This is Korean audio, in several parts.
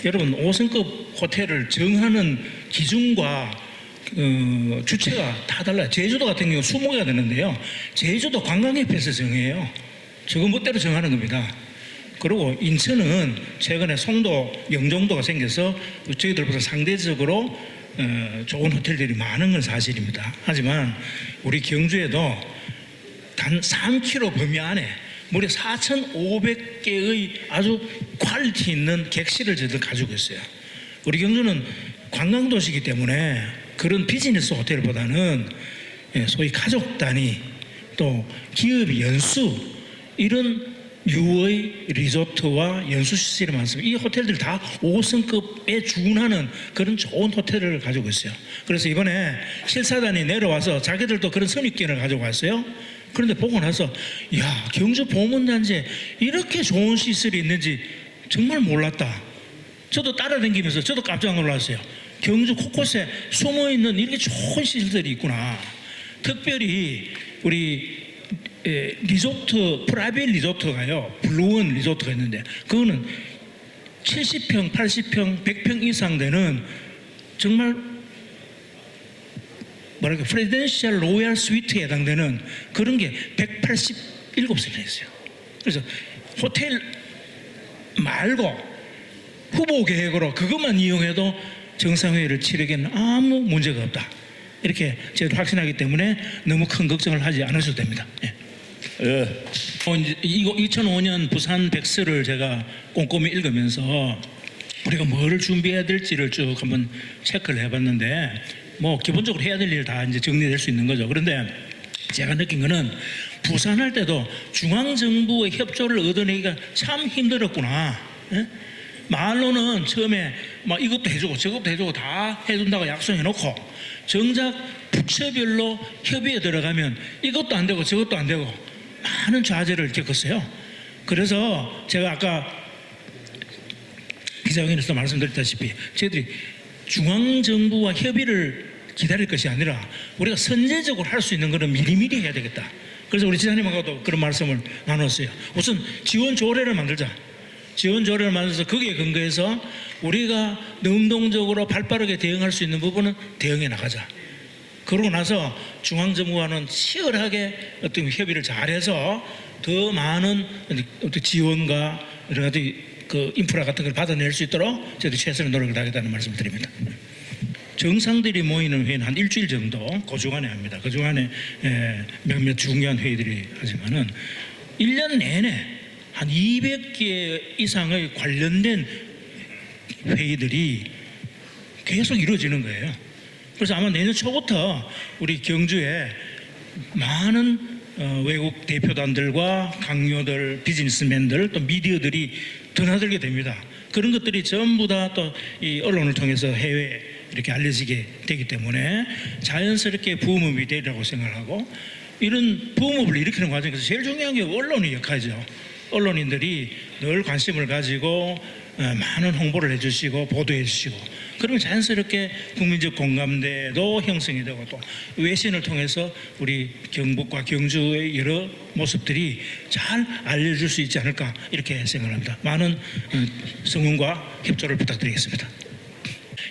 여러분 5성급 호텔을 정하는 기준과 주체가 다 달라요. 제주도 같은 경우 20개가 되는데요. 제주도 관광협회에서 정해요. 저거 멋대로 정하는 겁니다. 그리고 인천은 최근에 송도, 영종도가 생겨서 저희들보다 상대적으로 좋은 호텔들이 많은 건 사실입니다. 하지만 우리 경주에도 단 3km 범위 안에 무려 4,500개의 아주 퀄리티 있는 객실을 저희들 가지고 있어요. 우리 경주는 관광도시이기 때문에 그런 비즈니스 호텔보다는 소위 가족 단위 또 기업 연수 이런 유의 리조트와 연수 시설이 많습니다. 이 호텔들 다 5성급에 준하는 그런 좋은 호텔을 가지고 있어요. 그래서 이번에 실사단이 내려와서 자기들도 그런 선입견을 가지고 왔어요. 그런데 보고 나서 야, 경주 보문단지에 이렇게 좋은 시설이 있는지 정말 몰랐다. 저도 따라다니면서 저도 깜짝 놀랐어요. 경주 곳곳에 숨어있는 이렇게 좋은 시설들이 있구나. 특별히 우리 리조트, 프라이빗 리조트가요, 블루원 리조트가 있는데 그거는 70평, 80평, 100평 이상 되는 정말 뭐랄까 프레젠셜 로얄 스위트에 해당되는 그런 게 187세나 있어요. 그래서 호텔 말고 후보 계획으로 그것만 이용해도 정상회의를 치르기에는 아무 문제가 없다. 이렇게 저희도 확신하기 때문에 너무 큰 걱정을 하지 않으셔도 됩니다. 예. 이거 2005년 부산 백서를 제가 꼼꼼히 읽으면서 우리가 뭐를 준비해야 될지를 쭉 한번 체크를 해봤는데 뭐 기본적으로 해야 될 일 다 이제 정리될 수 있는 거죠. 그런데 제가 느낀 거는 부산할 때도 중앙정부의 협조를 얻어내기가 참 힘들었구나. 예? 말로는 처음에 막 이것도 해주고 저것도 해주고 다 해준다고 약속해놓고 정작 부처별로 협의에 들어가면 이것도 안 되고 저것도 안 되고 많은 좌절을 겪었어요. 그래서 제가 아까 기자회견에서 말씀드렸다시피 저희들이 중앙정부와 협의를 기다릴 것이 아니라 우리가 선제적으로 할 수 있는 것은 미리미리 해야 되겠다. 그래서 우리 지사님하고도 그런 말씀을 나눴어요. 우선 지원 조례를 만들자. 지원 조례를 만들어서 거기에 근거해서 우리가 능동적으로 발빠르게 대응할 수 있는 부분은 대응해 나가자. 그러고 나서 중앙정부와는 치열하게 어떤 협의를 잘해서 더 많은 어떤 지원과 여러 가지 그 인프라 같은 걸 받아낼 수 있도록 저희도 최선의 노력을 다하겠다는 말씀을 드립니다. 정상들이 모이는 회의는 한 일주일 정도 그 주간에 합니다. 그 주간에 몇몇 중요한 회의들이 하지만은 1년 내내 한 200개 이상의 관련된 회의들이 계속 이루어지는 거예요. 그래서 아마 내년 초부터 우리 경주에 많은 외국 대표단들과 강요들, 비즈니스맨들, 또 미디어들이 드나들게 됩니다. 그런 것들이 전부 다 또 이 언론을 통해서 해외에 이렇게 알려지게 되기 때문에 자연스럽게 붐업이 되리라고 생각하고 이런 붐업을 일으키는 과정에서 제일 중요한 게 언론의 역할이죠. 언론인들이 늘 관심을 가지고 많은 홍보를 해주시고 보도해 주시고 그러면 자연스럽게 국민적 공감대도 형성이 되고 또 외신을 통해서 우리 경북과 경주의 여러 모습들이 잘 알려줄 수 있지 않을까 이렇게 생각합니다. 많은 성원과 협조를 부탁드리겠습니다.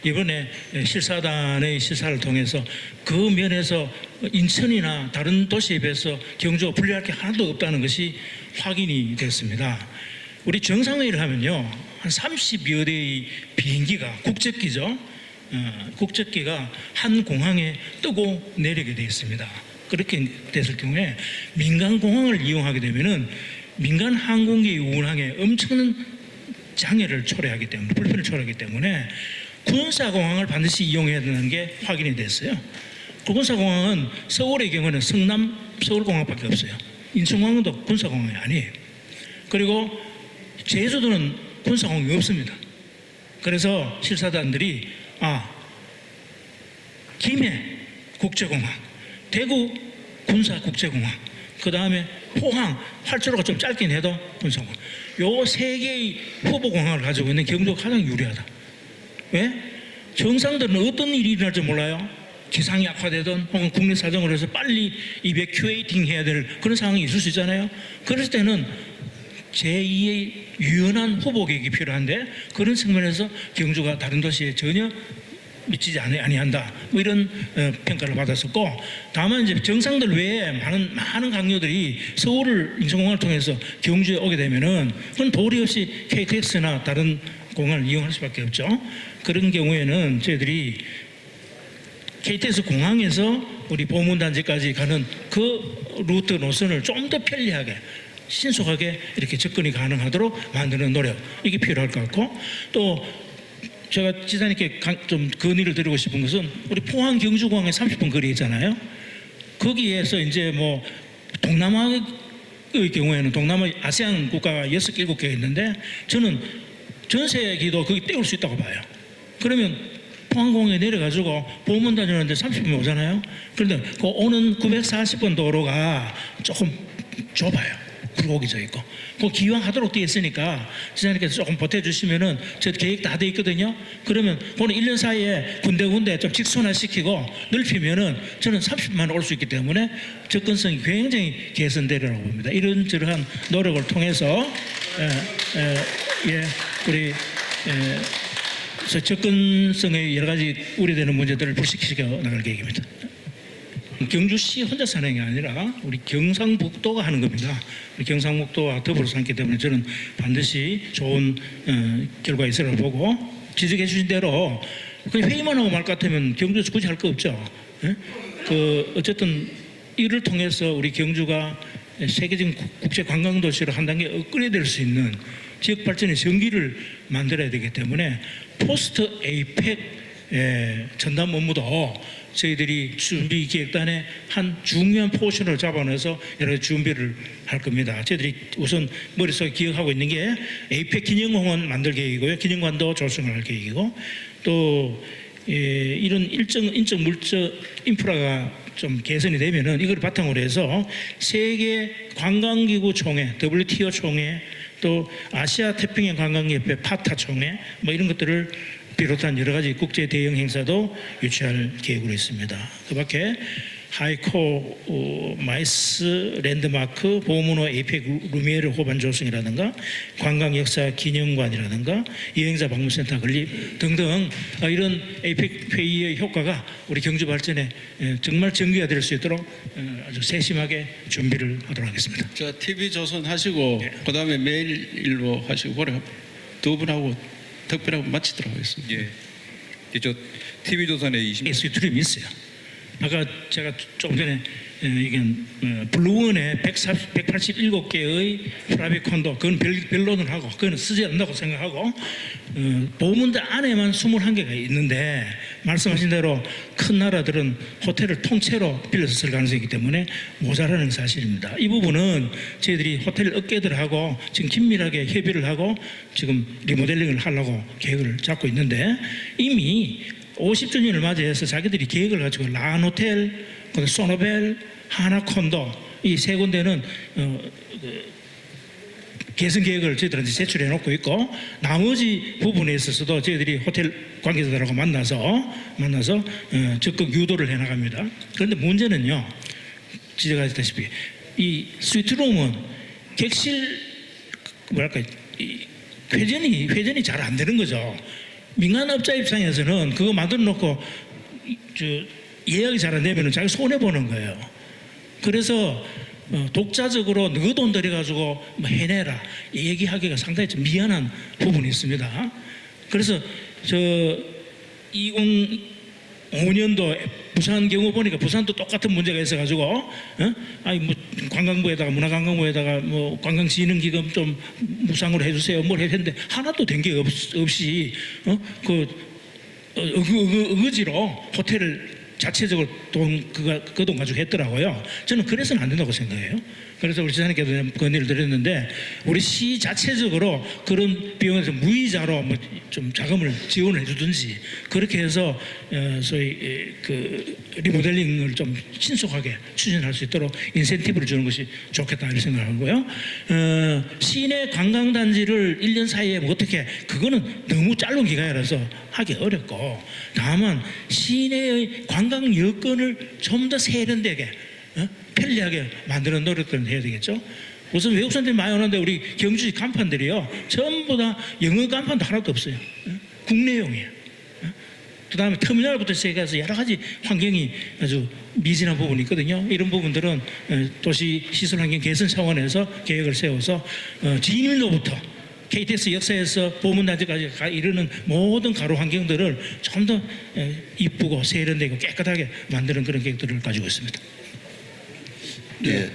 이번에 실사단의 실사를 통해서 그 면에서 인천이나 다른 도시에 비해서 경주가 불리할 게 하나도 없다는 것이 확인이 됐습니다. 우리 정상회의를 하면요 한 30여 대의 비행기가 국적기죠. 국적기가 한 공항에 뜨고 내리게 되어 있습니다. 그렇게 됐을 경우에 민간 공항을 이용하게 되면은 민간 항공기 운항에 엄청난 장애를 초래하기 때문에 불편을 초래하기 때문에 군사공항을 반드시 이용해야 되는 게 확인이 됐어요. 그 군사공항은 서울의 경우는 성남 서울공항밖에 없어요. 인천공항도 군사공항이 아니에요. 그리고 제주도는 군사공항이 없습니다. 그래서 실사단들이 김해 국제공항, 대구 군사국제공항, 그 다음에 포항, 활주로가 좀 짧긴 해도 군사공항, 요 세 개의 후보공항을 가지고 있는 경주가 가장 유리하다. 왜? 정상들은 어떤 일이 일어날지 몰라요. 기상이 악화되든 혹은 국내 사정으로 해서 빨리 이베큐에이팅 해야 될 그런 상황이 있을 수 있잖아요. 그럴 때는 제2의 유연한 후보 계획이 필요한데 그런 측면에서 경주가 다른 도시에 전혀 미치지 아니한다. 뭐 이런 평가를 받았었고, 다만 이제 정상들 외에 많은 강요들이 서울을 인천공항을 통해서 경주에 오게 되면은 그건 도리 없이 KTX나 다른 공항을 이용할 수밖에 없죠. 그런 경우에는 저희들이 KTX 공항에서 우리 보문단지까지 가는 그 루트 노선을 좀 더 편리하게 신속하게 이렇게 접근이 가능하도록 만드는 노력, 이게 필요할 것 같고, 또 제가 지사님께 좀 건의를 드리고 싶은 것은 우리 포항 경주공항에 30분 거리에 있잖아요. 거기에서 이제 뭐 동남아의 경우에는 동남아 아세안 국가가 6, 7개가 있는데 저는 전세기도 거기 떼울 수 있다고 봐요. 그러면 포항공항에 내려가지고 보문 다니는데 30분 오잖아요. 그런데 그 오는 940번 도로가 조금 좁아요. 굴곡이져 있고, 그 기왕하도록 되어 있으니까 지사님께서 조금 보태주시면은 저 계획 다 돼 있거든요. 그러면 그는 1년 사이에 군데군데 좀 직선화시키고 넓히면은 저는 30분만 올 수 있기 때문에 접근성이 굉장히 개선되리라고 봅니다. 이런저런 노력을 통해서 우리 접근성의 여러 가지 우려되는 문제들을 불식시켜 나갈 계획입니다. 경주시 혼자 사는 게 아니라 우리 경상북도가 하는 겁니다. 경상북도와 더불어서 하기 때문에 저는 반드시 좋은 결과 있으라고 보고, 지적해 주신 대로 그냥 회의만 하고 말 같으면 경주에서 굳이 할 거 없죠. 어쨌든 이를 통해서 우리 경주가 세계적인 국제 관광도시로 한 단계 업그레이드 될 수 있는 지역 발전의 전기를 만들어야 되기 때문에 포스트 에이펙 전담 업무도 저희들이 준비 기획단에 한 중요한 포션을 잡아내서 여러 가지 준비를 할 겁니다. 저희들이 우선 머릿속에 기억하고 있는 게 에이펙 기념공원 만들 계획이고요. 기념관도 조성을 할 계획이고, 또 이런 인적 물적 인프라가 좀 개선이 되면은 이걸 바탕으로 해서 세계 관광기구 총회, WTO 총회, 또 아시아 태평양 관광협회 파타 총회, 뭐 이런 것들을 비롯한 여러 가지 국제 대형 행사도 유치할 계획으로 있습니다. 그 밖에 하이코 마이스 랜드마크 보문호 에이펙 루미에르 호반 조성이라든가 관광 역사 기념관이라든가 여행자 방문센터 건립 등등, 이런 에이펙 회의의 효과가 우리 경주 발전에 정말 전기화될 수 있도록 아주 세심하게 준비를 하도록 하겠습니다. 자, TV조선 하시고 그다음에 매일일보 하시고 그래 두 분하고 특별하고 마치도록 하겠습니다. 예. 저 TV조선에 20년 수트림이 있어요. 아까 제가 조금 전에 이게 블루원에 187개의 프라이빗 콘도, 그건 별로는 하고 그건 쓰지 않는다고 생각하고, 보문대 안에만 21개가 있는데 말씀하신 대로 큰 나라들은 호텔을 통째로 빌려서 쓸 가능성이 있기 때문에 모자라는 사실입니다. 이 부분은 저희들이 호텔 업계들하고 지금 긴밀하게 협의를 하고 지금 리모델링을 하려고 계획을 잡고 있는데, 이미 50주년을 맞이해서 자기들이 계획을 가지고 란호텔, 소노벨, 하나콘도 이 세 군데는 개선 계획을 저희들한테 제출해 놓고 있고, 나머지 부분에 있어서도 저희들이 호텔 관계자들하고 만나서 적극 유도를 해 나갑니다. 그런데 문제는요, 지적하셨다시피 이 스위트룸은 객실 회전이 잘 안 되는 거죠. 민간업자 입장에서는 그거 만들어 놓고 예약이 잘 안 되면 자기 손해보는 거예요. 그래서 독자적으로 너 돈 들여가지고 뭐 해내라 얘기하기가 상당히 좀 미안한 부분이 있습니다. 그래서 2005년도 부산 경우 보니까 부산도 똑같은 문제가 있어가지고 뭐 관광부에다가 문화관광부에다가 뭐 관광진흥기금 좀 무상으로 해주세요 뭘 했는데 하나도 된 게 없이 의지로 호텔을 자체적으로 그 돈 가지고 했더라고요. 저는 그래서는 안 된다고 생각해요. 그래서 우리 지사님께도 건의를 드렸는데 우리 시 자체적으로 그런 비용에서 무이자로 뭐 좀 자금을 지원을 해주든지 그렇게 해서 소위 그 리모델링을 좀 신속하게 추진할 수 있도록 인센티브를 주는 것이 좋겠다 이렇게 생각하고요. 시내 관광단지를 1년 사이에 뭐 어떻게, 그거는 너무 짧은 기간이라서 하기 어렵고, 다만 시내의 관광 여건을 좀 더 세련되게 편리하게 만드는 노력들은 해야 되겠죠. 우선 외국 사람들이 많이 오는데 우리 경주시 간판들이요 전부 다 영어 간판도 하나도 없어요. 국내용이에요. 그다음에 터미널부터 시작해서 여러 가지 환경이 아주 미진한 부분이 있거든요. 이런 부분들은 도시 시설 환경 개선 차원에서 계획을 세워서 지인밀로부터 KTX 역사에서 보문단지까지 이르는 모든 가로 환경들을 좀 더 이쁘고 세련되고 깨끗하게 만드는 그런 계획들을 가지고 있습니다. 예,